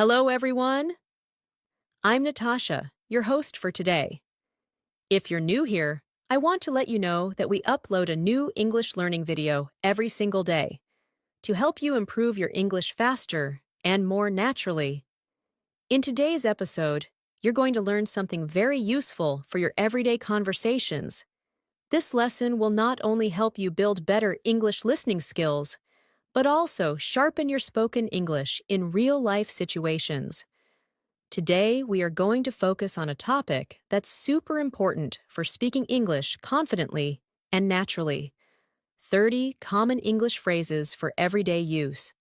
Hello, everyone. I'm Natasha, your host for today. If you're new here, I want to let you know that we upload a new English learning video every single day to help you improve your English faster and more naturally. In today's episode, you're going to learn something very useful for your everyday conversations. This lesson will not only help you build better English listening skills, but also sharpen your spoken English in real-life situations. Today, we are going to focus on a topic that's super important for speaking English confidently and naturally: 30 common English phrases for everyday use.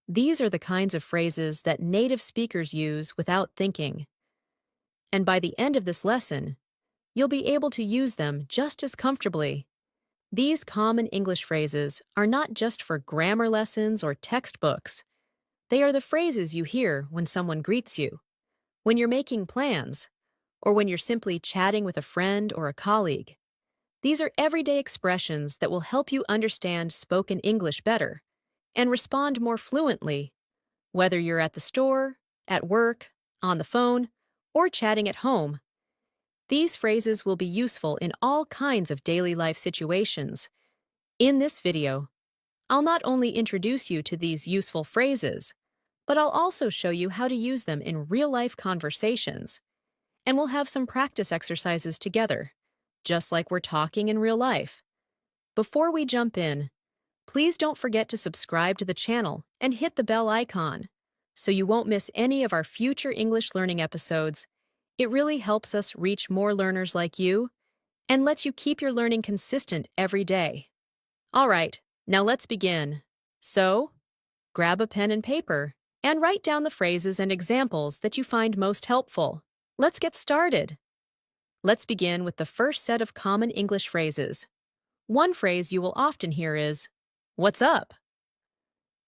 These are the kinds of phrases that native speakers use without thinking. And by the end of this lesson, you'll be able to use them just as comfortably. These common English phrases are not just for grammar lessons or textbooks. They are the phrases you hear when someone greets you, when you're making plans, or when you're simply chatting with a friend or a colleague. These are everyday expressions that will help you understand spoken English better and respond more fluently, whether you're at the store, at work, on the phone, or chatting at home. These phrases will be useful in all kinds of daily life situations. In this video, I'll not only introduce you to these useful phrases, but I'll also show you how to use them in real-life conversations. And we'll have some practice exercises together, just like we're talking in real life. Before we jump in, please don't forget to subscribe to the channel and hit the bell icon so you won't miss any of our future English learning episodes. It really helps us reach more learners like you and lets you keep your learning consistent every day. All right, now let's begin. So, grab a pen and paper and write down the phrases and examples that you find most helpful. Let's get started. Let's begin with the first set of common English phrases. One phrase you will often hear is, "What's up?"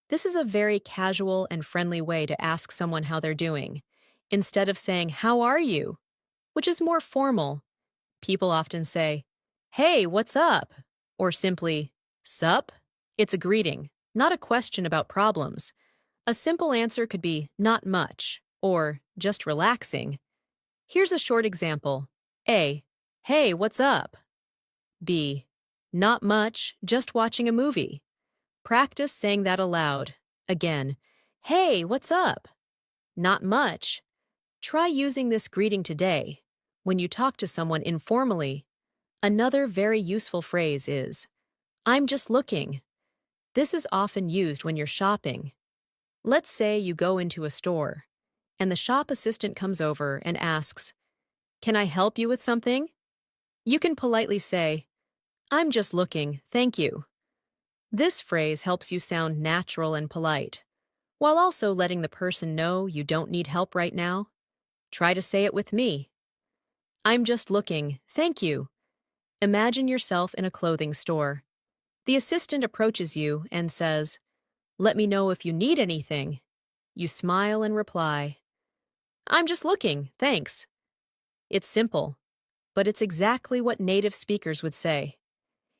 This is a very casual and friendly way to ask someone how they're doing. Instead of saying, "How are you?" which is more formal, people often say, "Hey, what's up?" or simply, "Sup?" It's a greeting, not a question about problems. A simple answer could be, "Not much," or "Just relaxing." Here's a short example. A. Hey, what's up? B. Not much, just watching a movie. Practice saying that aloud. Again, "Hey, what's up?" Not much. Try using this greeting today when you talk to someone informally. Another very useful phrase is, "I'm just looking." This is often used when you're shopping. Let's say you go into a store, and the shop assistant comes over and asks, "Can I help you with something?" You can politely say, "I'm just looking, thank you." This phrase helps you sound natural and polite, while also letting the person know you don't need help right now. Try to say it with me. "I'm just looking, thank you." Imagine yourself in a clothing store. The assistant approaches you and says, "Let me know if you need anything." You smile and reply, "I'm just looking, thanks." It's simple, but it's exactly what native speakers would say.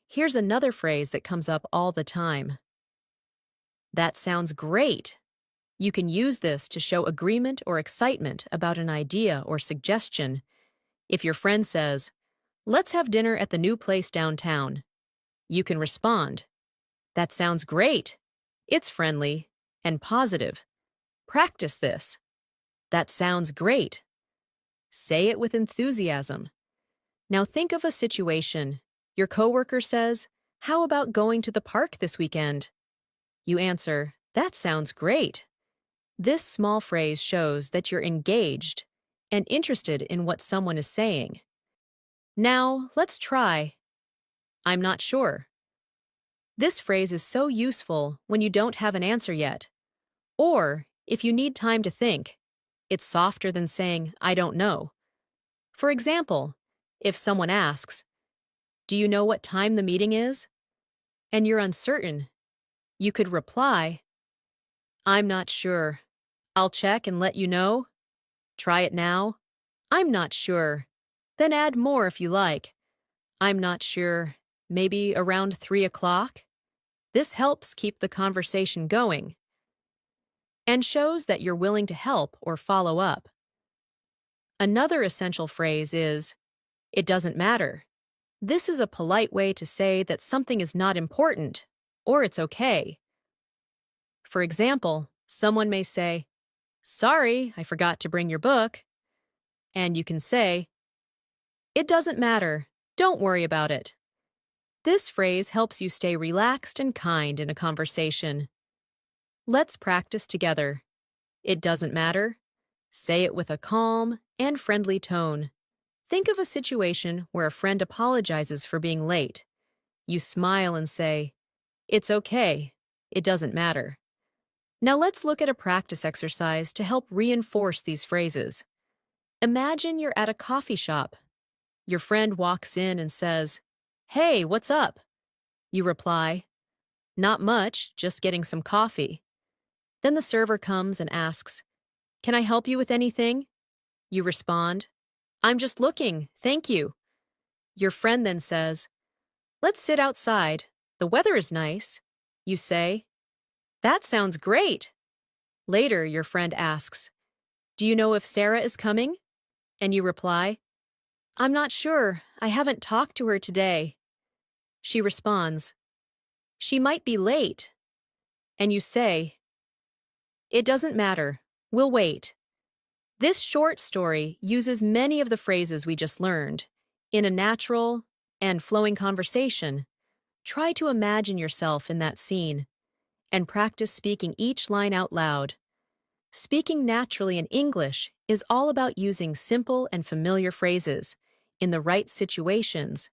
Here's another phrase that comes up all the time. "That sounds great." You can use this to show agreement or excitement about an idea or suggestion. If your friend says, "Let's have dinner at the new place downtown," you can respond, "That sounds great." It's friendly and positive. Practice this. "That sounds great." Say it with enthusiasm. Now think of a situation. Your coworker says, "How about going to the park this weekend?" You answer, "That sounds great." This small phrase shows that you're engaged and interested in what someone is saying. Now, let's try, "I'm not sure." This phrase is so useful when you don't have an answer yet, or if you need time to think. It's softer than saying, "I don't know." For example, if someone asks, "Do you know what time the meeting is?" and you're uncertain, you could reply, "I'm not sure. I'll check and let you know." Try it now. "I'm not sure." Then add more if you like. "I'm not sure. Maybe around 3 o'clock?" This helps keep the conversation going. and shows that you're willing to help or follow up. Another essential phrase is, "It doesn't matter." This is a polite way to say that something is not important, or it's okay. For example, someone may say, "Sorry, I forgot to bring your book." And you can say, "It doesn't matter. Don't worry about it." This phrase helps you stay relaxed and kind in a conversation. Let's practice together. It doesn't matter. Say it with a calm and friendly tone. Think of a situation where a friend apologizes for being late. You smile and say, "It's okay. It doesn't matter." Now let's look at a practice exercise to help reinforce these phrases. Imagine you're at a coffee shop. Your friend walks in and says, "Hey, what's up?" You reply, "Not much, just getting some coffee." Then the server comes and asks, "Can I help you with anything?" You respond, "I'm just looking, thank you." Your friend then says, "Let's sit outside. The weather is nice." You say, "That sounds great." Later, your friend asks, "Do you know if Sarah is coming?" And you reply, "I'm not sure. I haven't talked to her today." She responds, "She might be late." And you say, "It doesn't matter. We'll wait." This short story uses many of the phrases we just learned. In a natural and flowing conversation, try to imagine yourself in that scene and practice speaking each line out loud. Speaking naturally in English is all about using simple and familiar phrases in the right situations.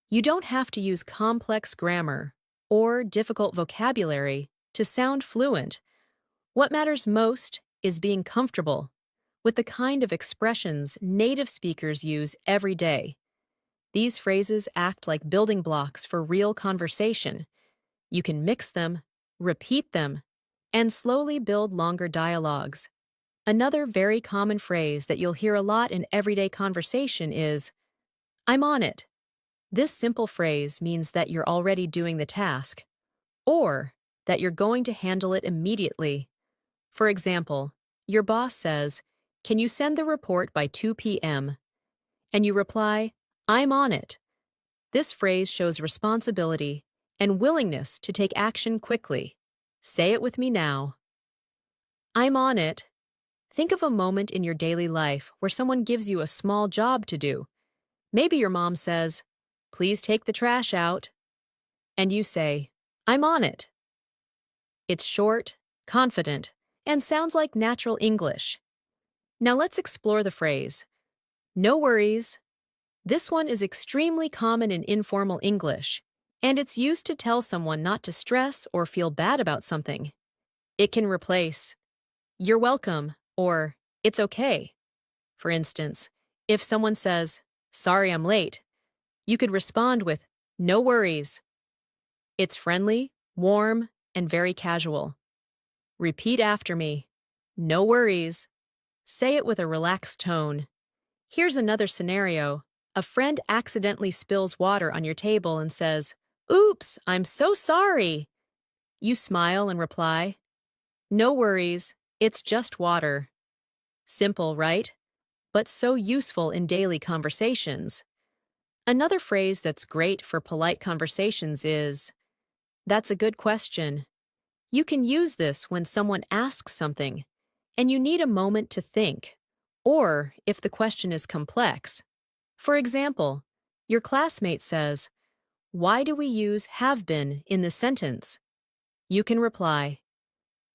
You don't have to use complex grammar or difficult vocabulary to sound fluent. What matters most is being comfortable with the kind of expressions native speakers use every day. These phrases act like building blocks for real conversation. You can mix them, repeat them, and slowly build longer dialogues. Another very common phrase that you'll hear a lot in everyday conversation is, "I'm on it." This simple phrase means that you're already doing the task, or that you're going to handle it immediately. For example, your boss says, "Can you send the report by 2 p.m.?" And you reply, "I'm on it." This phrase shows responsibility and willingness to take action quickly. Say it with me now. I'm on it. Think of a moment in your daily life where someone gives you a small job to do. Maybe your mom says, "Please take the trash out." And you say, "I'm on it." It's short, confident, and sounds like natural English. Now let's explore the phrase, "No worries." This one is extremely common in informal English, and it's used to tell someone not to stress or feel bad about something. It can replace, "You're welcome," or "It's okay." For instance, if someone says, "Sorry I'm late," you could respond with, "No worries." It's friendly, warm, and very casual. Repeat after me. No worries. Say it with a relaxed tone. Here's another scenario. A friend accidentally spills water on your table and says, "Oops, I'm so sorry." You smile and reply, "No worries, it's just water." Simple, right? But so useful in daily conversations. Another phrase that's great for polite conversations is, "That's a good question." You can use this when someone asks something and you need a moment to think, or if the question is complex. For example, your classmate says, "Why do we use have been in this sentence?" You can reply,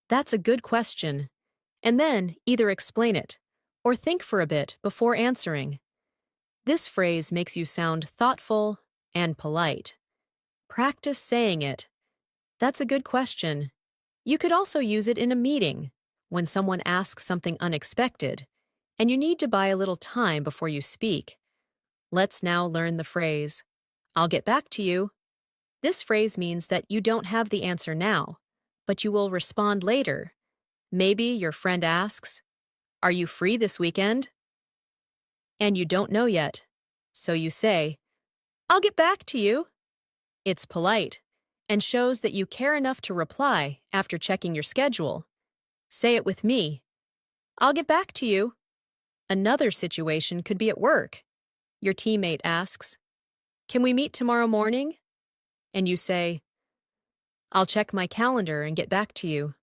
"That's a good question," and then either explain it or think for a bit before answering. This phrase makes you sound thoughtful and polite. Practice saying it. "That's a good question." You could also use it in a meeting when someone asks something unexpected and you need to buy a little time before you speak. Let's now learn the phrase, "I'll get back to you." This phrase means that you don't have the answer now, but you will respond later. Maybe your friend asks, "Are you free this weekend?" And you don't know yet. So you say, "I'll get back to you." It's polite and shows that you care enough to reply after checking your schedule. Say it with me. I'll get back to you. Another situation could be at work. Your teammate asks, "Can we meet tomorrow morning?" And you say, "I'll check my calendar and get back to you."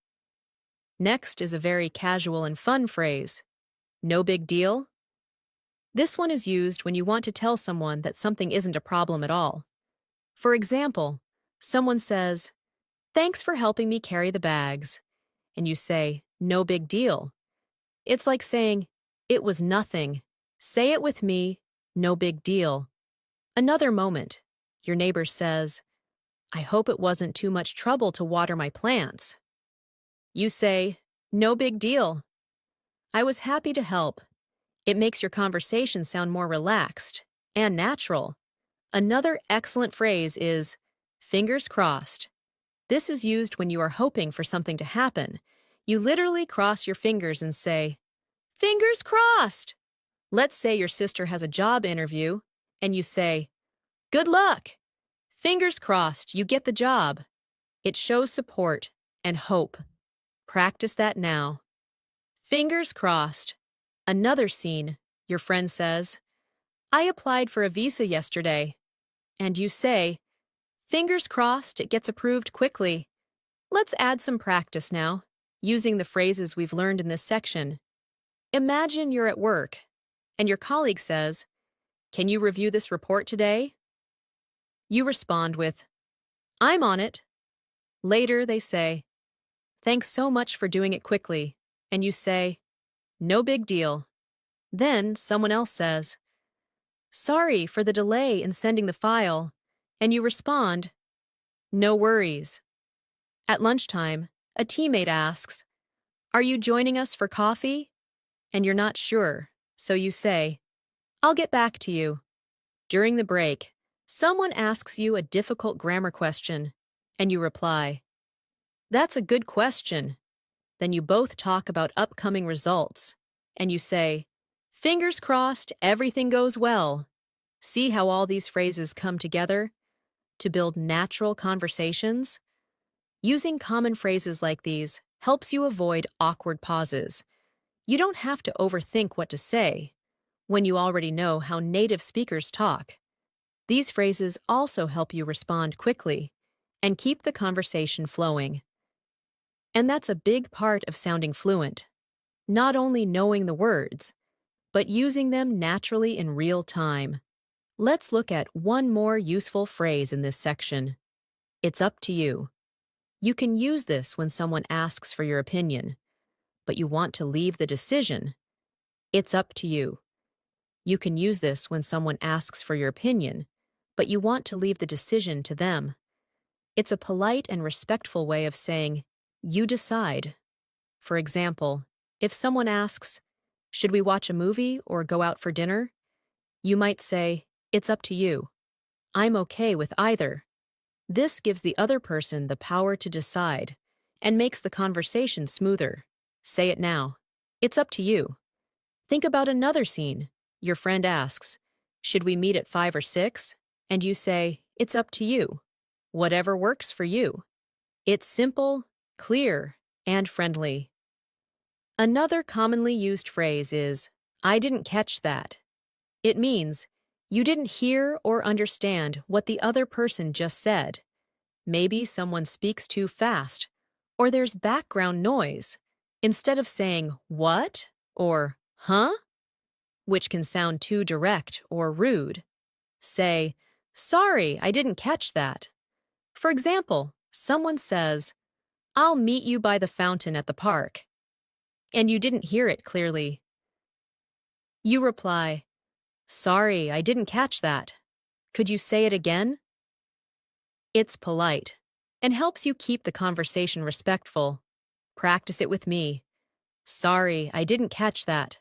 Next is a very casual and fun phrase. No big deal. This one is used when you want to tell someone that something isn't a problem at all. For example, someone says, "Thanks for helping me carry the bags." And you say, "No big deal." It's like saying, "It was nothing. Say it with me, no big deal." Another moment. Your neighbor says, "I hope it wasn't too much trouble to water my plants." You say, "No big deal. I was happy to help." It makes your conversation sound more relaxed and natural. Another excellent phrase is, "fingers crossed." This is used when you are hoping for something to happen. You literally cross your fingers and say, "Fingers crossed." Let's say your sister has a job interview, and you say, "Good luck. Fingers crossed you get the job." It shows support and hope. Practice that now. Fingers crossed. Another scene. Your friend says, "I applied for a visa yesterday." And you say, "Fingers crossed it gets approved quickly." Let's add some practice now, using the phrases we've learned in this section. Imagine you're at work, and your colleague says, "Can you review this report today?" You respond with, "I'm on it." Later, they say, "Thanks so much for doing it quickly." And you say, "No big deal." Then someone else says, "Sorry for the delay in sending the file." And you respond, "No worries." At lunchtime, a teammate asks, "Are you joining us for coffee?" And you're not sure, so you say, "I'll get back to you." During the break, someone asks you a difficult grammar question, and you reply, "That's a good question." Then you both talk about upcoming results, and you say, "Fingers crossed everything goes well." See how all these phrases come together to build natural conversations? Using common phrases like these helps you avoid awkward pauses. You don't have to overthink what to say when you already know how native speakers talk. These phrases also help you respond quickly and keep the conversation flowing. And that's a big part of sounding fluent. Not only knowing the words, but using them naturally in real time. Let's look at one more useful phrase in this section. It's up to you. You can use this when someone asks for your opinion, but you want to leave the decision. It's up to you. You can use this when someone asks for your opinion, but you want to leave the decision to them. It's a polite and respectful way of saying, "You decide." For example, if someone asks, "Should we watch a movie or go out for dinner?" You might say, "It's up to you. I'm okay with either." This gives the other person the power to decide and makes the conversation smoother. Say it now. It's up to you. Think about another scene. Your friend asks, "Should we meet at 5 or 6?" And you say, "It's up to you. Whatever works for you." It's simple, clear, and friendly. Another commonly used phrase is, "I didn't catch that." It means, you didn't hear or understand what the other person just said. Maybe someone speaks too fast, or there's background noise. Instead of saying, "What?" or "Huh?" which can sound too direct or rude, say, "Sorry, I didn't catch that." For example, someone says, "I'll meet you by the fountain at the park," and you didn't hear it clearly. You reply, "Sorry, I didn't catch that. Could you say it again?" It's polite and helps you keep the conversation respectful. Practice it with me. "Sorry, I didn't catch that."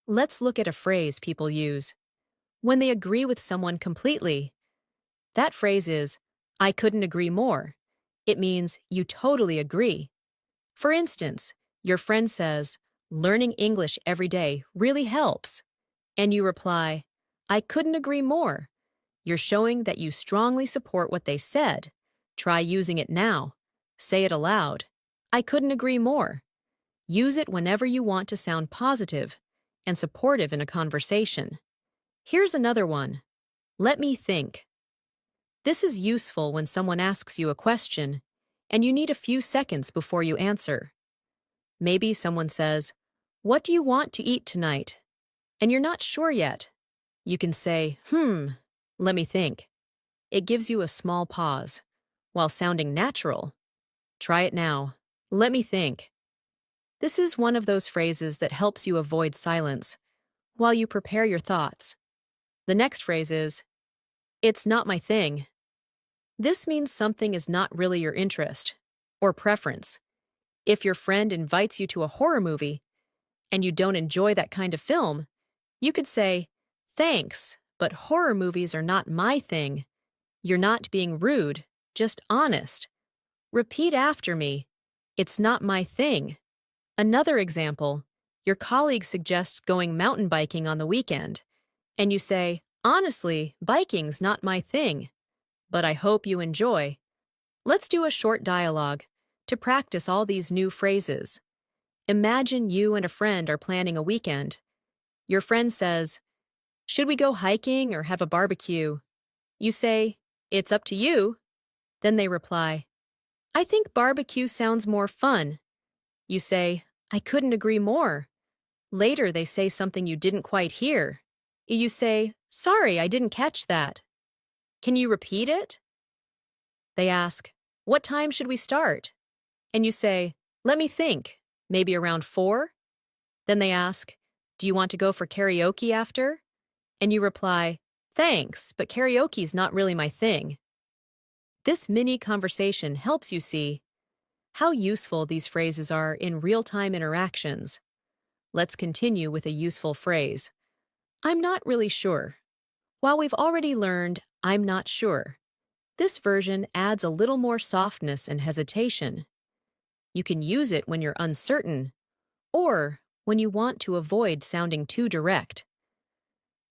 Let's look at a phrase people use when they agree with someone completely. That phrase is, "I couldn't agree more." It means you totally agree. For instance, your friend says, "Learning English every day really helps." And you reply, "I couldn't agree more." You're showing that you strongly support what they said. Try using it now. Say it aloud. I couldn't agree more. Use it whenever you want to sound positive and supportive in a conversation. Here's another one. Let me think. This is useful when someone asks you a question and you need a few seconds before you answer. Maybe someone says, "What do you want to eat tonight?" And you're not sure yet. You can say, let me think. It gives you a small pause, while sounding natural. Try it now. Let me think. This is one of those phrases that helps you avoid silence while you prepare your thoughts. The next phrase is, it's not my thing. This means something is not really your interest or preference. If your friend invites you to a horror movie and you don't enjoy that kind of film, you could say, thanks, but horror movies are not my thing. You're not being rude, just honest. Repeat after me. It's not my thing. Another example, your colleague suggests going mountain biking on the weekend, and you say, honestly, biking's not my thing, but I hope you enjoy. Let's do a short dialogue to practice all these new phrases. Imagine you and a friend are planning a weekend. Your friend says, should we go hiking or have a barbecue? You say, it's up to you. Then they reply, I think barbecue sounds more fun. You say, I couldn't agree more. Later they say something you didn't quite hear. You say, sorry, I didn't catch that. Can you repeat it? They ask, what time should we start? And you say, let me think, maybe around 4? Then they ask, do you want to go for karaoke after? And you reply, thanks, but karaoke's not really my thing. This mini conversation helps you see how useful these phrases are in real-time interactions. Let's continue with a useful phrase. I'm not really sure. While we've already learned I'm not sure, this version adds a little more softness and hesitation. You can use it when you're uncertain or when you want to avoid sounding too direct.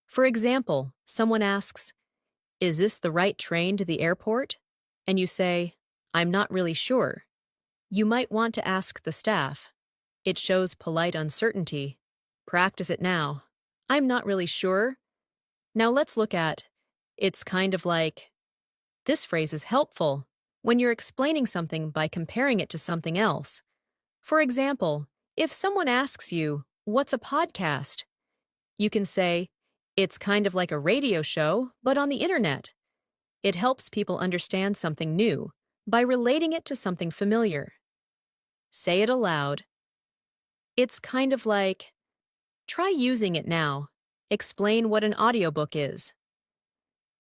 For example, someone asks, is this the right train to the airport? And you say, I'm not really sure. You might want to ask the staff. It shows polite uncertainty. Practice it now. I'm not really sure. Now let's look at, it's kind of like. This phrase is helpful when you're explaining something by comparing it to something else. For example, if someone asks you, what's a podcast? You can say, it's kind of like a radio show, but on the internet. It helps people understand something new by relating it to something familiar. Say it aloud. It's kind of like. Try using it now. Explain what an audiobook is.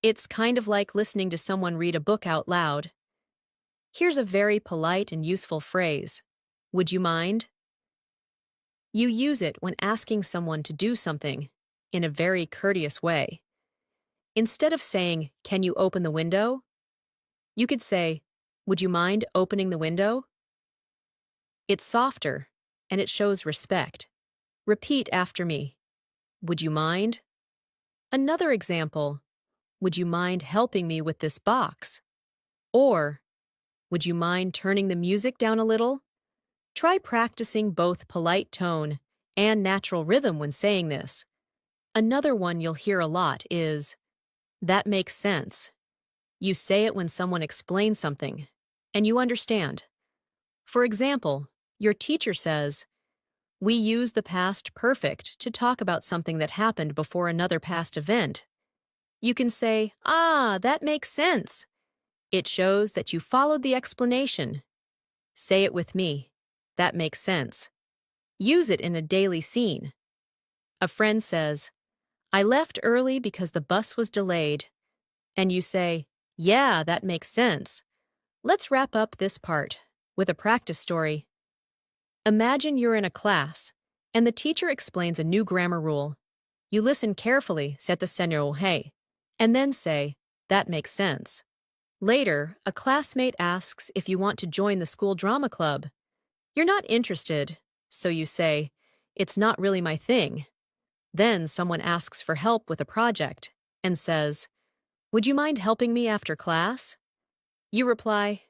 It's kind of like listening to someone read a book out loud. Here's a very polite and useful phrase. Would you mind? You use it when asking someone to do something in a very courteous way. Instead of saying, can you open the window? You could say, would you mind opening the window? It's softer, and it shows respect. Repeat after me. Would you mind? Another example, would you mind helping me with this box? Or, would you mind turning the music down a little? Try practicing both polite tone and natural rhythm when saying this. Another one you'll hear a lot is, that makes sense. You say it when someone explains something, and you understand. For example, your teacher says, we use the past perfect to talk about something that happened before another past event. You can say, that makes sense. It shows that you followed the explanation. Say it with me. That makes sense. Use it in a daily scene. A friend says, I left early because the bus was delayed. And you say, yeah, that makes sense. Let's wrap up this part with a practice story. Imagine you're in a class, and the teacher explains a new grammar rule. You listen carefully, set the señal hey, and then say, that makes sense. Later, a classmate asks if you want to join the school drama club. You're not interested, so you say, it's not really my thing. Then someone asks for help with a project and says, would you mind helping me after class? You reply,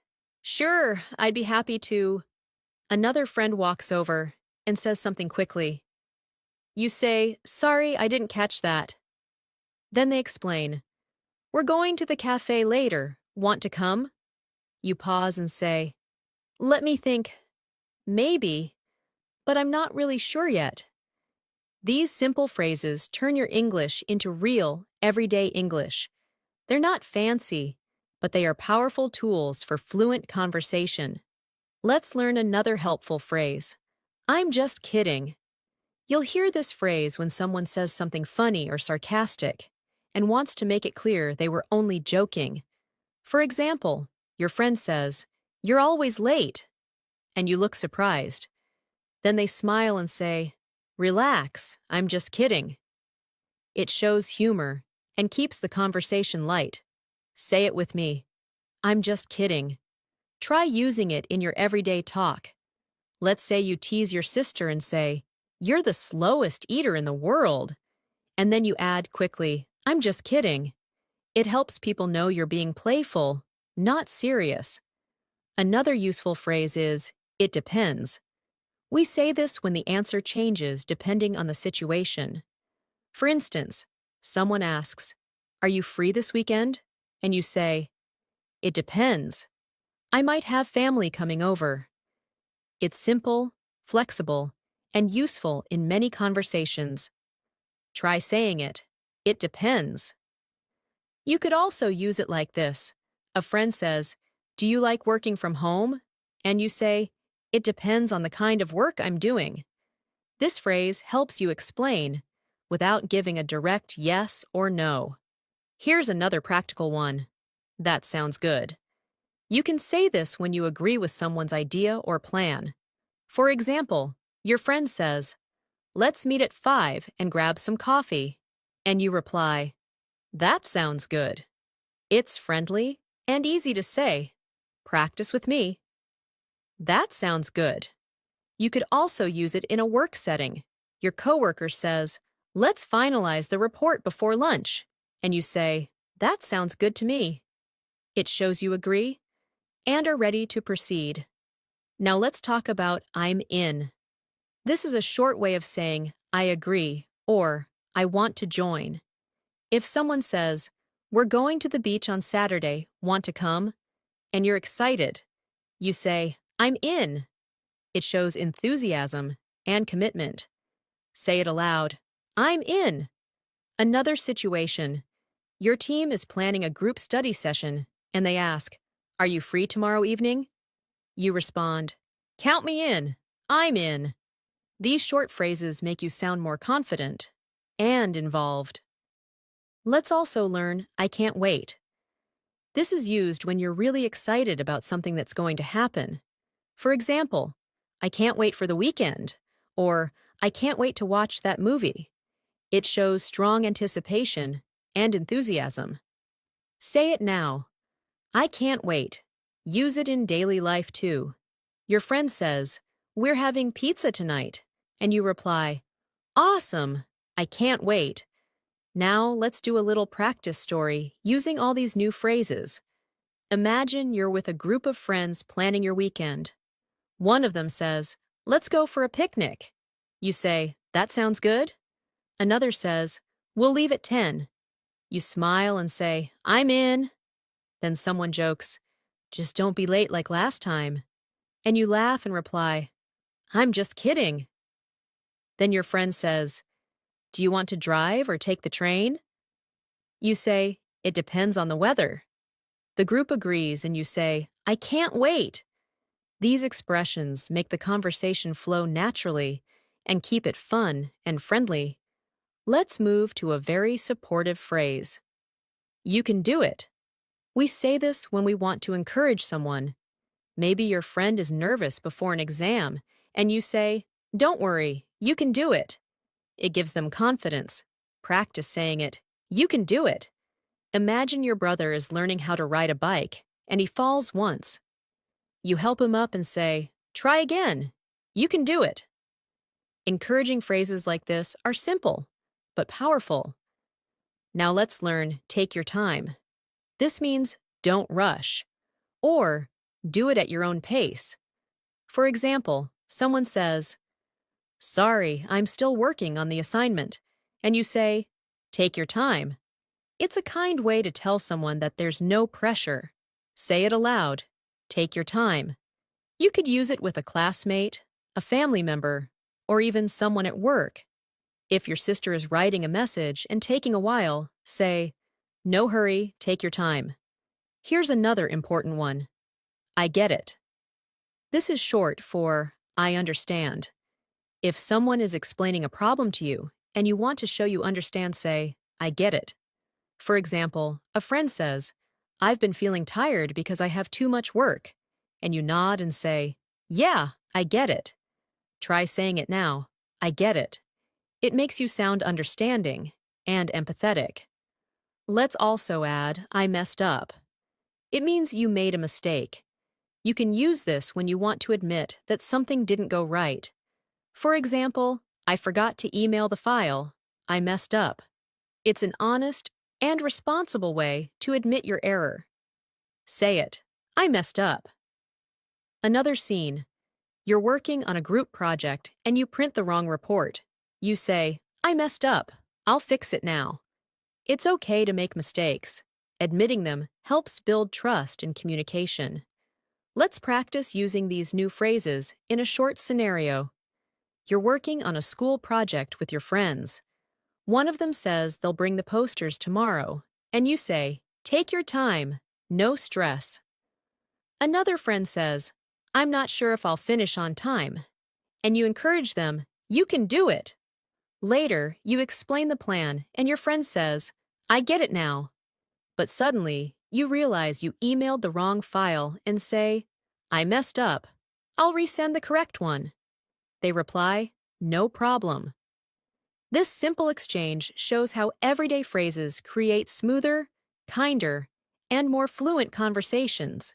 sure, I'd be happy to. Another friend walks over and says something quickly. You say, "Sorry, I didn't catch that." Then they explain, "We're going to the cafe later. Want to come?" You pause and say, "Let me think. Maybe, but I'm not really sure yet." These simple phrases turn your English into real, everyday English. They're not fancy, but they are powerful tools for fluent conversation. Let's learn another helpful phrase. I'm just kidding. You'll hear this phrase when someone says something funny or sarcastic and wants to make it clear they were only joking. For example, your friend says, "You're always late," and you look surprised. Then they smile and say, "Relax, I'm just kidding." It shows humor and keeps the conversation light. Say it with me. I'm just kidding. Try using it in your everyday talk. Let's say you tease your sister and say, "You're the slowest eater in the world." And then you add quickly, "I'm just kidding." It helps people know you're being playful, not serious. Another useful phrase is, "It depends." We say this when the answer changes depending on the situation. For instance, someone asks, "Are you free this weekend?" And you say, "It depends. I might have family coming over." It's simple, flexible, and useful in many conversations. Try saying it. It depends. You could also use it like this. A friend says, "Do you like working from home?" And you say, "It depends on the kind of work I'm doing." This phrase helps you explain without giving a direct yes or no. Here's another practical one. That sounds good. You can say this when you agree with someone's idea or plan. For example, your friend says, "Let's meet at 5 and grab some coffee." And you reply, "That sounds good." It's friendly and easy to say. Practice with me. That sounds good. You could also use it in a work setting. Your coworker says, "Let's finalize the report before lunch." And you say, "That sounds good to me." It shows you agree and are ready to proceed. Now let's talk about "I'm in." This is a short way of saying "I agree" or "I want to join." If someone says, "We're going to the beach on Saturday, want to come?" and you're excited, you say, "I'm in." It shows enthusiasm and commitment. Say it aloud. I'm in. Another situation. Your team is planning a group study session, and they ask, "Are you free tomorrow evening?" You respond, "Count me in. I'm in." These short phrases make you sound more confident and involved. Let's also learn "I can't wait." This is used when you're really excited about something that's going to happen. For example, "I can't wait for the weekend," or "I can't wait to watch that movie." It shows strong anticipation and enthusiasm. Say it now. I can't wait. Use it in daily life too. Your friend says, "We're having pizza tonight," and you reply, "Awesome! I can't wait." Now let's do a little practice story using all these new phrases. Imagine you're with a group of friends planning your weekend. One of them says, "Let's go for a picnic." You say, "That sounds good." Another says, "We'll leave at 10. You smile and say, "I'm in." Then someone jokes, "Just don't be late like last time." And you laugh and reply, "I'm just kidding." Then your friend says, "Do you want to drive or take the train?" You say, "It depends on the weather." The group agrees and you say, "I can't wait." These expressions make the conversation flow naturally and keep it fun and friendly. Let's move to a very supportive phrase. You can do it. We say this when we want to encourage someone. Maybe your friend is nervous before an exam, and you say, "Don't worry, you can do it." It gives them confidence. Practice saying it. You can do it. Imagine your brother is learning how to ride a bike, and he falls once. You help him up and say, "Try again. You can do it." Encouraging phrases like this are simple, but powerful. Now let's learn "take your time." This means don't rush, or do it at your own pace. For example, someone says, "Sorry, I'm still working on the assignment," and you say, "Take your time." It's a kind way to tell someone that there's no pressure. Say it aloud. Take your time. You could use it with a classmate, a family member, or even someone at work. If your sister is writing a message and taking a while, say, "No hurry, take your time." Here's another important one. I get it. This is short for I understand. If someone is explaining a problem to you and you want to show you understand, say, I get it. For example, a friend says, "I've been feeling tired because I have too much work." And you nod and say, "Yeah, I get it." Try saying it now. I get it. It makes you sound understanding and empathetic. Let's also add, I messed up. It means you made a mistake. You can use this when you want to admit that something didn't go right. For example, I forgot to email the file. I messed up. It's an honest and responsible way to admit your error. Say it. I messed up. Another scene. You're working on a group project and you print the wrong report. You say, I messed up. I'll fix it now. It's okay to make mistakes. Admitting them helps build trust in communication. Let's practice using these new phrases in a short scenario. You're working on a school project with your friends. One of them says they'll bring the posters tomorrow, and you say, take your time, no stress. Another friend says, I'm not sure if I'll finish on time, and you encourage them, you can do it. Later, you explain the plan, and your friend says, I get it now. But suddenly, you realize you emailed the wrong file and say, I messed up. I'll resend the correct one. They reply, no problem. This simple exchange shows how everyday phrases create smoother, kinder, and more fluent conversations.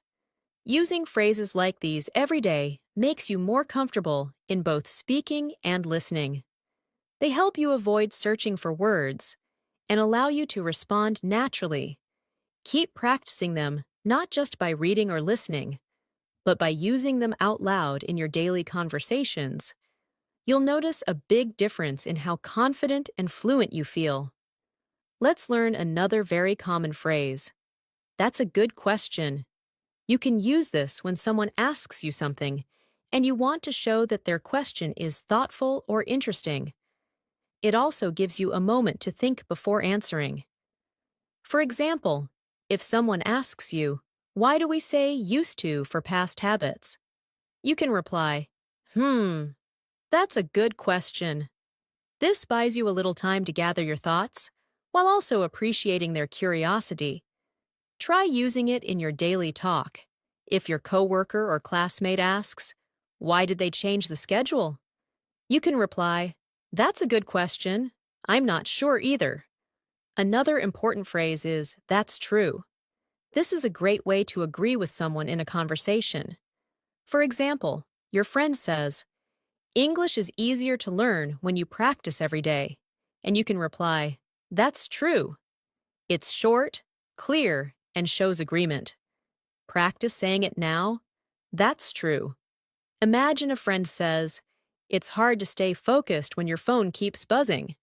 Using phrases like these every day makes you more comfortable in both speaking and listening. They help you avoid searching for words and allow you to respond naturally. Keep practicing them not just by reading or listening, but by using them out loud in your daily conversations. You'll notice a big difference in how confident and fluent you feel. Let's learn another very common phrase. That's a good question. You can use this when someone asks you something and you want to show that their question is thoughtful or interesting. It also gives you a moment to think before answering. For example, if someone asks you, why do we say used to for past habits? You can reply, that's a good question. This buys you a little time to gather your thoughts, while also appreciating their curiosity. Try using it in your daily talk. If your coworker or classmate asks, why did they change the schedule? You can reply, that's a good question. I'm not sure either. Another important phrase is, that's true. This is a great way to agree with someone in a conversation. For example, your friend says, English is easier to learn when you practice every day. And you can reply, that's true. It's short, clear, and shows agreement. Practice saying it now. That's true. Imagine a friend says, it's hard to stay focused when your phone keeps buzzing.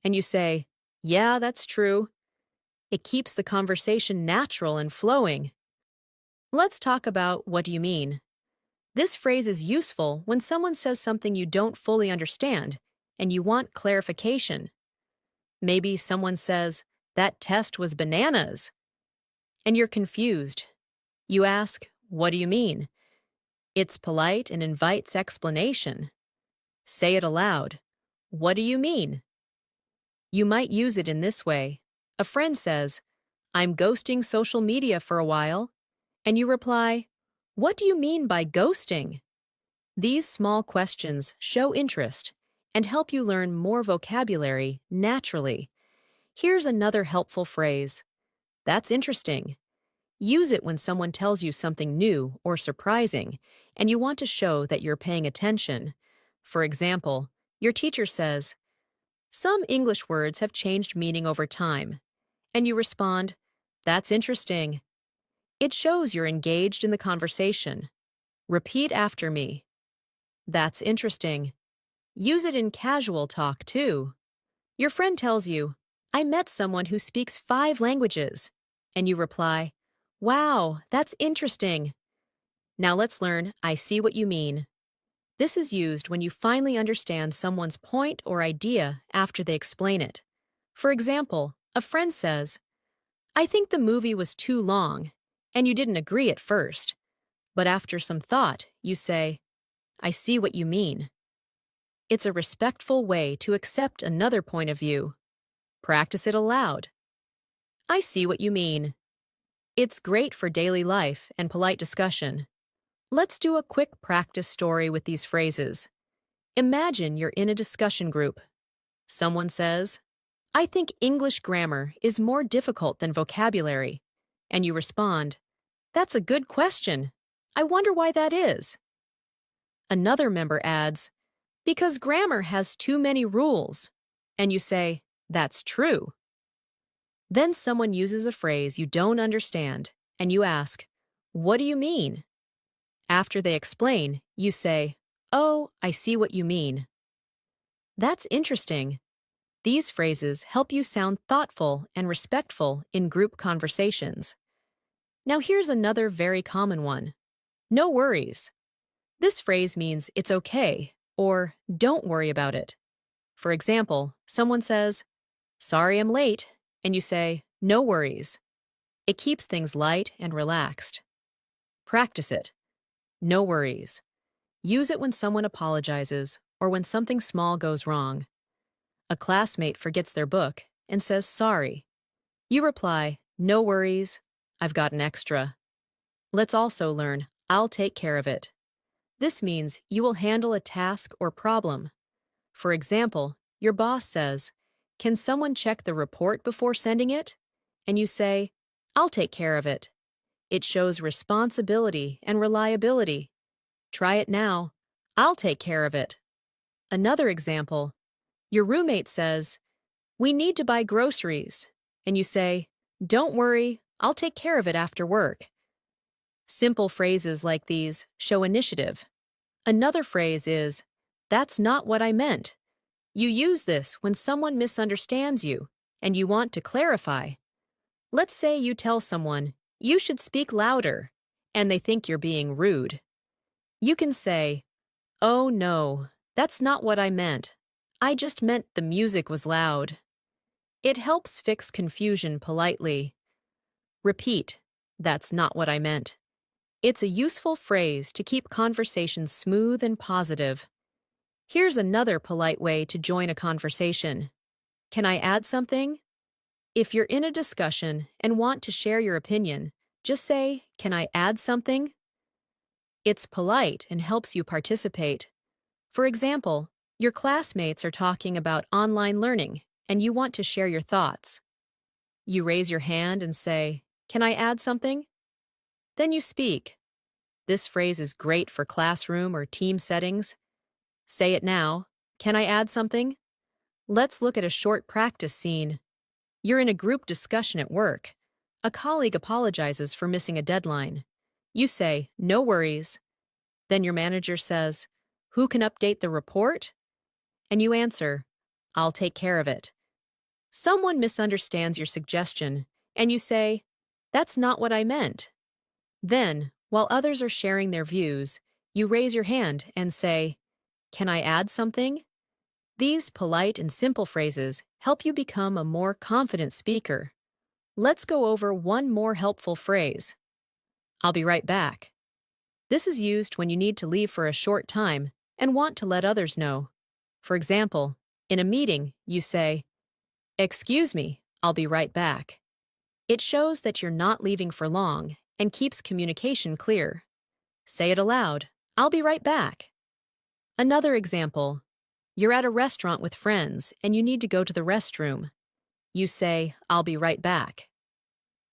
And you say, yeah, that's true. It keeps the conversation natural and flowing. Let's talk about what do you mean. This phrase is useful when someone says something you don't fully understand and you want clarification. Maybe someone says, that test was bananas, and you're confused. You ask, what do you mean? It's polite and invites explanation. Say it aloud. What do you mean? You might use it in this way. A friend says, I'm ghosting social media for a while, and you reply, what do you mean by ghosting? These small questions show interest and help you learn more vocabulary naturally. Here's another helpful phrase. That's interesting. Use it when someone tells you something new or surprising, and you want to show that you're paying attention. For example, your teacher says, some English words have changed meaning over time, and you respond, that's interesting. It shows you're engaged in the conversation. Repeat after me. That's interesting. Use it in casual talk, too. Your friend tells you, I met someone who speaks 5 languages. And you reply, Wow, that's interesting. Now let's learn I see what you mean. This is used when you finally understand someone's point or idea after they explain it. For example, a friend says, I think the movie was too long, and you didn't agree at first. But after some thought, you say, I see what you mean. It's a respectful way to accept another point of view. Practice it aloud. I see what you mean. It's great for daily life and polite discussion. Let's do a quick practice story with these phrases. Imagine you're in a discussion group. Someone says, I think English grammar is more difficult than vocabulary. And you respond, That's a good question. I wonder why that is. Another member adds, Because grammar has too many rules. And you say, That's true. Then someone uses a phrase you don't understand, and you ask, What do you mean? After they explain, you say, Oh, I see what you mean. That's interesting. These phrases help you sound thoughtful and respectful in group conversations. Now here's another very common one. No worries. This phrase means it's okay or don't worry about it. For example, someone says, Sorry I'm late, and you say, No worries. It keeps things light and relaxed. Practice it. No worries. Use it when someone apologizes or when something small goes wrong. A classmate forgets their book and says sorry. You reply, No worries, I've got an extra. Let's also learn, I'll take care of it. This means you will handle a task or problem. For example, your boss says, Can someone check the report before sending it? And you say, I'll take care of it. It shows responsibility and reliability. Try it now. I'll take care of it. Another example, your roommate says, We need to buy groceries. And you say, Don't worry, I'll take care of it after work. Simple phrases like these show initiative. Another phrase is, That's not what I meant. You use this when someone misunderstands you and you want to clarify. Let's say you tell someone, You should speak louder, and they think you're being rude. You can say, Oh no, that's not what I meant. I just meant the music was loud. It helps fix confusion politely. Repeat, That's not what I meant. It's a useful phrase to keep conversations smooth and positive. Here's another polite way to join a conversation. Can I add something? If you're in a discussion and want to share your opinion, just say, Can I add something? It's polite and helps you participate. For example, your classmates are talking about online learning and you want to share your thoughts. You raise your hand and say, Can I add something? Then you speak. This phrase is great for classroom or team settings. Say it now. Can I add something? Let's look at a short practice scene. You're in a group discussion at work. A colleague apologizes for missing a deadline. You say, No worries. Then your manager says, Who can update the report? And you answer, I'll take care of it. Someone misunderstands your suggestion, and you say, That's not what I meant. Then, while others are sharing their views, you raise your hand and say, Can I add something? These polite and simple phrases help you become a more confident speaker. Let's go over one more helpful phrase. I'll be right back. This is used when you need to leave for a short time and want to let others know. For example, in a meeting, you say, Excuse me, I'll be right back. It shows that you're not leaving for long and keeps communication clear. Say it aloud, I'll be right back. Another example, you're at a restaurant with friends and you need to go to the restroom. You say, I'll be right back.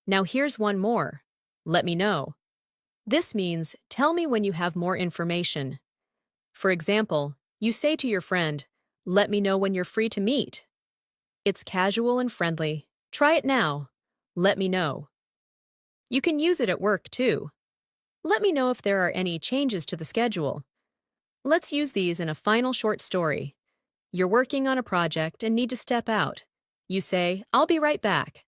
Now here's one more. Let me know. This means tell me when you have more information. For example, you say to your friend, Let me know when you're free to meet. It's casual and friendly. Try it now. Let me know. You can use it at work too. Let me know if there are any changes to the schedule. Let's use these in a final short story. You're working on a project and need to step out. You say, "I'll be right back."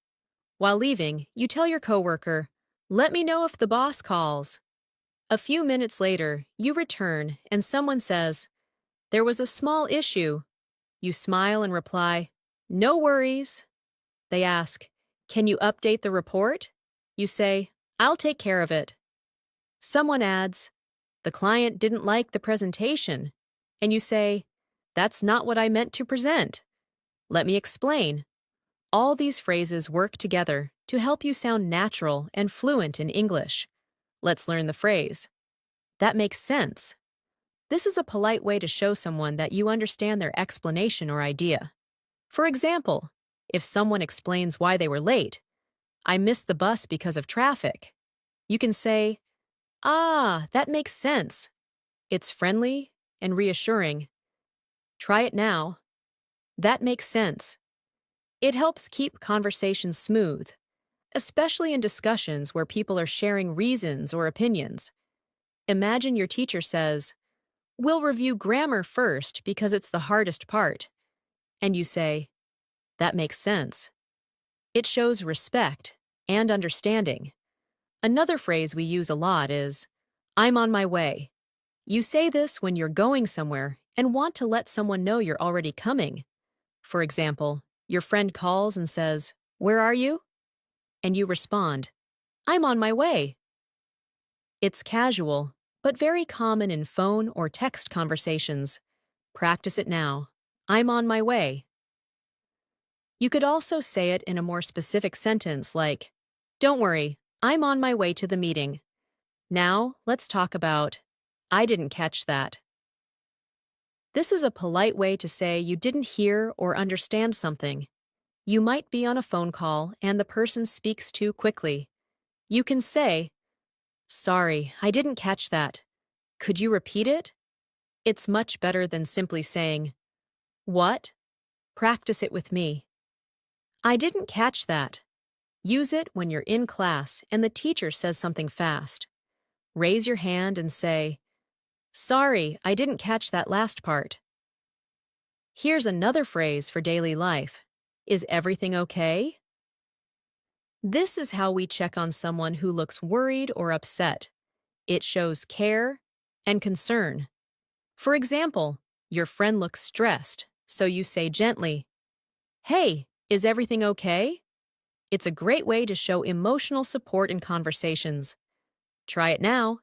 While leaving, you tell your coworker, "Let me know if the boss calls." A few minutes later, you return and someone says, "There was a small issue." You smile and reply, "No worries." They ask, "Can you update the report?" You say, "I'll take care of it." Someone adds, "The client didn't like the presentation." And you say, "That's not what I meant to present. Let me explain." All these phrases work together to help you sound natural and fluent in English. Let's learn the phrase. That makes sense. This is a polite way to show someone that you understand their explanation or idea. For example, if someone explains why they were late, "I missed the bus because of traffic," you can say, "Ah, that makes sense." It's friendly and reassuring. Try it now. That makes sense. It helps keep conversations smooth, especially in discussions where people are sharing reasons or opinions. Imagine your teacher says, "We'll review grammar first because it's the hardest part." And you say, "That makes sense." It shows respect and understanding. Another phrase we use a lot is, "I'm on my way." You say this when you're going somewhere and want to let someone know you're already coming. For example, your friend calls and says, "Where are you?" And you respond, "I'm on my way." It's casual, but very common in phone or text conversations. Practice it now. I'm on my way. You could also say it in a more specific sentence like, "Don't worry, I'm on my way to the meeting." Now, let's talk about, "I didn't catch that." This is a polite way to say you didn't hear or understand something. You might be on a phone call and the person speaks too quickly. You can say, "Sorry, I didn't catch that. Could you repeat it?" It's much better than simply saying, "What?" Practice it with me. "I didn't catch that." Use it when you're in class and the teacher says something fast. Raise your hand and say, "Sorry, I didn't catch that last part." Here's another phrase for daily life. Is everything okay? This is how we check on someone who looks worried or upset. It shows care and concern. For example, your friend looks stressed, so you say gently, "Hey, is everything okay?" It's a great way to show emotional support in conversations. Try it now.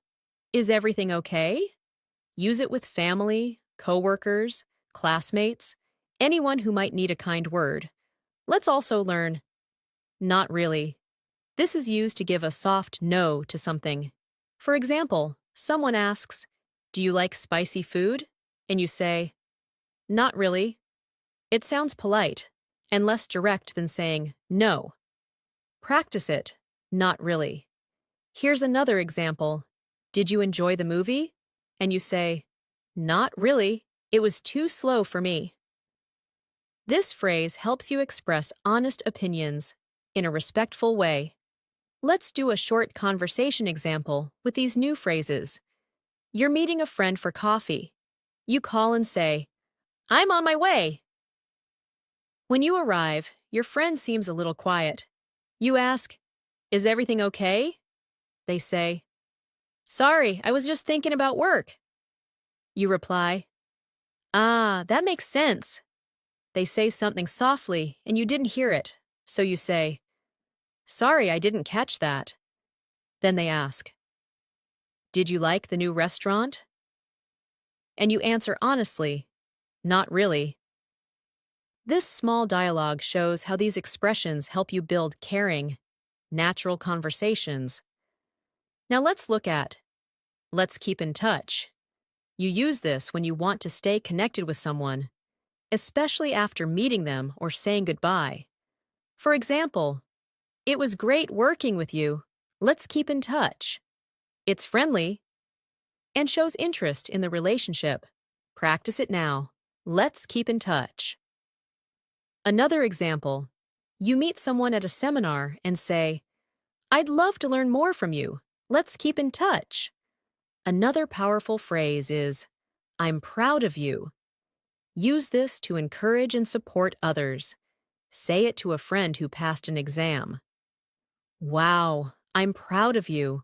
Is everything okay? Use it with family, coworkers, classmates, anyone who might need a kind word. Let's also learn, not really. This is used to give a soft no to something. For example, someone asks, "Do you like spicy food?" And you say, "Not really." It sounds polite and less direct than saying no. Practice it, not really. Here's another example. "Did you enjoy the movie?" And you say, "Not really. It was too slow for me." This phrase helps you express honest opinions in a respectful way. Let's do a short conversation example with these new phrases. You're meeting a friend for coffee. You call and say, "I'm on my way." When you arrive, your friend seems a little quiet. You ask, "Is everything okay?" They say, "Sorry, I was just thinking about work." You reply, "Ah, that makes sense." They say something softly and you didn't hear it, so you say, "Sorry, I didn't catch that." Then they ask, "Did you like the new restaurant?" And you answer honestly, "Not really." This small dialogue shows how these expressions help you build caring, natural conversations. Now let's keep in touch. You use this when you want to stay connected with someone, especially after meeting them or saying goodbye. For example, "It was great working with you. Let's keep in touch." It's friendly and shows interest in the relationship. Practice it now. Let's keep in touch. Another example, you meet someone at a seminar and say, "I'd love to learn more from you. Let's keep in touch." Another powerful phrase is, I'm proud of you. Use this to encourage and support others. Say it to a friend who passed an exam. Wow, I'm proud of you.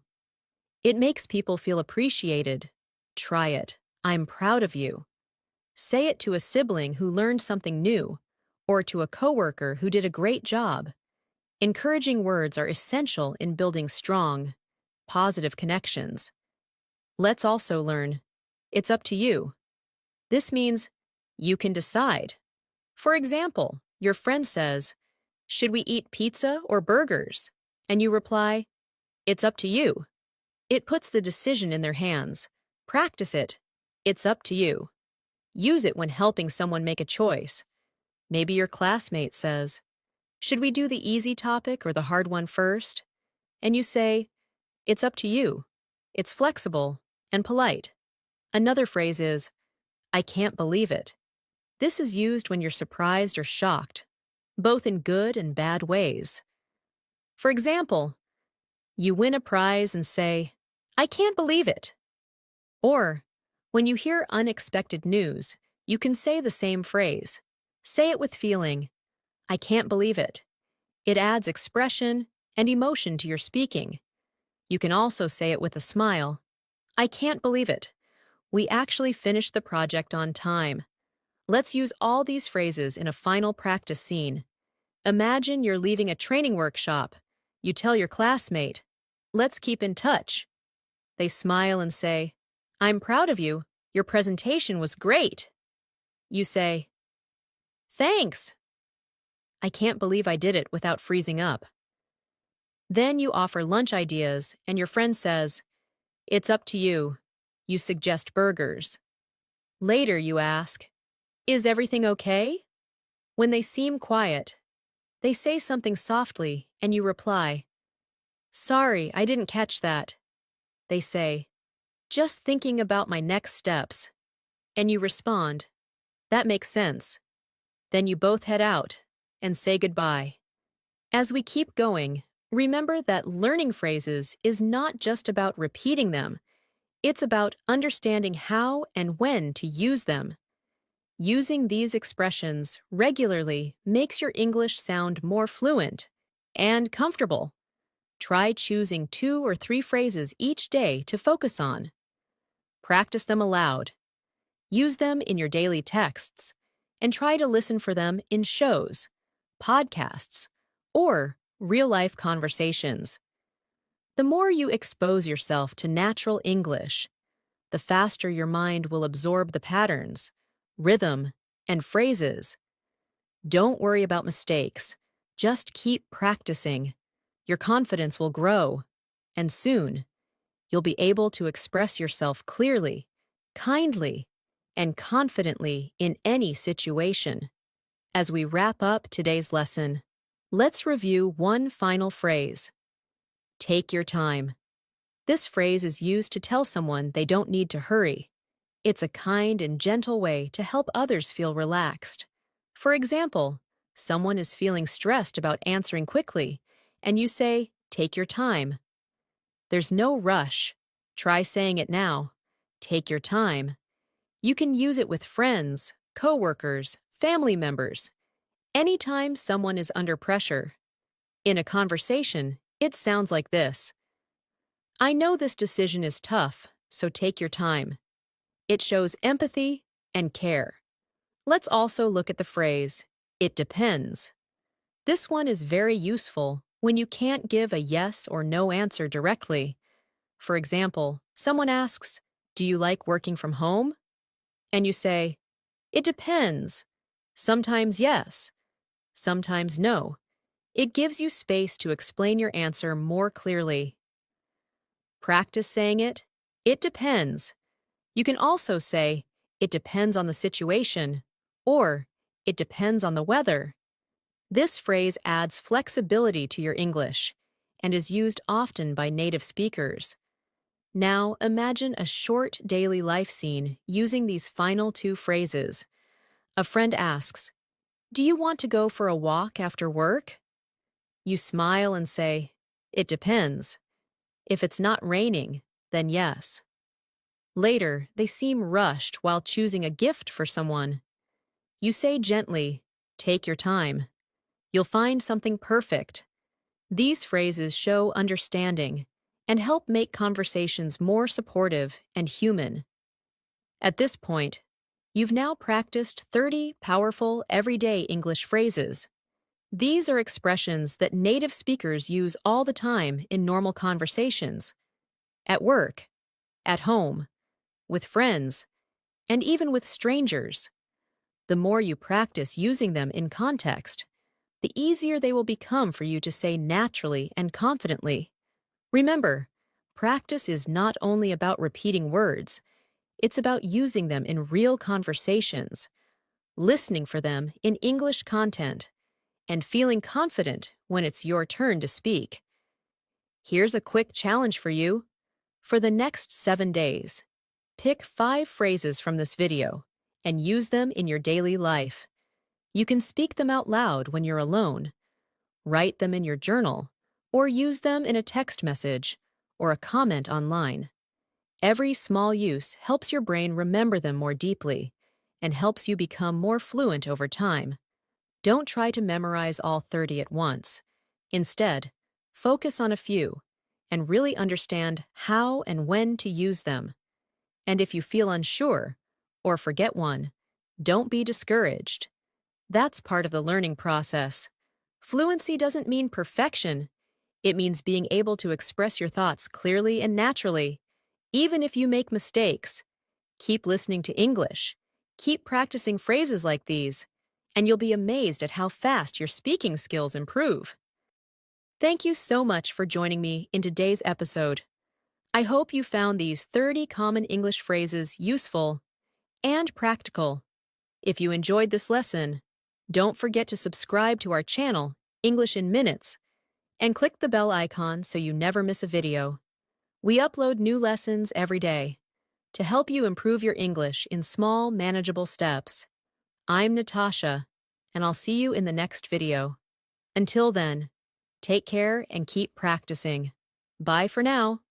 It makes people feel appreciated. Try it. I'm proud of you. Say it to a sibling who learned something new, or to a coworker who did a great job. Encouraging words are essential in building strong, positive connections. Let's also learn, it's up to you. This means you can decide. For example, your friend says, should we eat pizza or burgers? And you reply, it's up to you. It puts the decision in their hands. Practice it. It's up to you. Use it when helping someone make a choice. Maybe your classmate says, should we do the easy topic or the hard one first? And you say, it's up to you. It's flexible and polite. Another phrase is, I can't believe it. This is used when you're surprised or shocked, both in good and bad ways. For example, you win a prize and say, I can't believe it. Or, when you hear unexpected news, you can say the same phrase. Say it with feeling, I can't believe it. It adds expression and emotion to your speaking. You can also say it with a smile. I can't believe it. We actually finished the project on time. Let's use all these phrases in a final practice scene. Imagine you're leaving a training workshop. You tell your classmate, let's keep in touch. They smile and say, I'm proud of you. Your presentation was great. You say, thanks. I can't believe I did it without freezing up. Then you offer lunch ideas and your friend says, it's up to you. You suggest burgers. Later you ask, is everything okay? When they seem quiet, they say something softly and you reply, sorry, I didn't catch that. They say, just thinking about my next steps. And you respond, that makes sense. Then you both head out and say goodbye. As we keep going, remember that learning phrases is not just about repeating them. It's about understanding how and when to use them. Using these expressions regularly makes your English sound more fluent and comfortable. Try choosing 2 or 3 phrases each day to focus on. Practice them aloud. Use them in your daily texts, and try to listen for them in shows, podcasts, or real-life conversations. The more you expose yourself to natural English, the faster your mind will absorb the patterns, rhythm, and phrases. Don't worry about mistakes. Just keep practicing. Your confidence will grow, and soon, you'll be able to express yourself clearly, kindly, and confidently in any situation. As we wrap up today's lesson, let's review one final phrase. Take your time. This phrase is used to tell someone they don't need to hurry. It's a kind and gentle way to help others feel relaxed. For example, someone is feeling stressed about answering quickly, and you say, take your time. There's no rush. Try saying it now. Take your time. You can use it with friends, coworkers, family members. Anytime someone is under pressure. In a conversation, it sounds like this. I know this decision is tough, so take your time. It shows empathy and care. Let's also look at the phrase, it depends. This one is very useful when you can't give a yes or no answer directly. For example, someone asks, do you like working from home? And you say, it depends. Sometimes yes, sometimes no. It gives you space to explain your answer more clearly. Practice saying it depends. You can also say, it depends on the situation, or it depends on the weather. This phrase adds flexibility to your English and is used often by native speakers. Now imagine a short daily life scene using these final 2 phrases. A friend asks, do you want to go for a walk after work? You smile and say, it depends. If it's not raining, then yes. Later, they seem rushed while choosing a gift for someone. You say gently, "Take your time. You'll find something perfect." These phrases show understanding and help make conversations more supportive and human. At this point, you've now practiced 30 powerful everyday English phrases. These are expressions that native speakers use all the time in normal conversations, at work, at home, with friends, and even with strangers. The more you practice using them in context, the easier they will become for you to say naturally and confidently. Remember, practice is not only about repeating words, it's about using them in real conversations, listening for them in English content, and feeling confident when it's your turn to speak. Here's a quick challenge for you. For the next 7 days, pick 5 phrases from this video and use them in your daily life. You can speak them out loud when you're alone, write them in your journal, or use them in a text message or a comment online. Every small use helps your brain remember them more deeply and helps you become more fluent over time. Don't try to memorize all 30 at once. Instead, focus on a few and really understand how and when to use them. And if you feel unsure or forget one, don't be discouraged. That's part of the learning process. Fluency doesn't mean perfection. It means being able to express your thoughts clearly and naturally. Even if you make mistakes, keep listening to English, keep practicing phrases like these, and you'll be amazed at how fast your speaking skills improve. Thank you so much for joining me in today's episode. I hope you found these 30 common English phrases useful and practical. If you enjoyed this lesson, don't forget to subscribe to our channel, English in Minutes, and click the bell icon so you never miss a video. We upload new lessons every day to help you improve your English in small, manageable steps. I'm Natasha, and I'll see you in the next video. Until then, take care and keep practicing. Bye for now.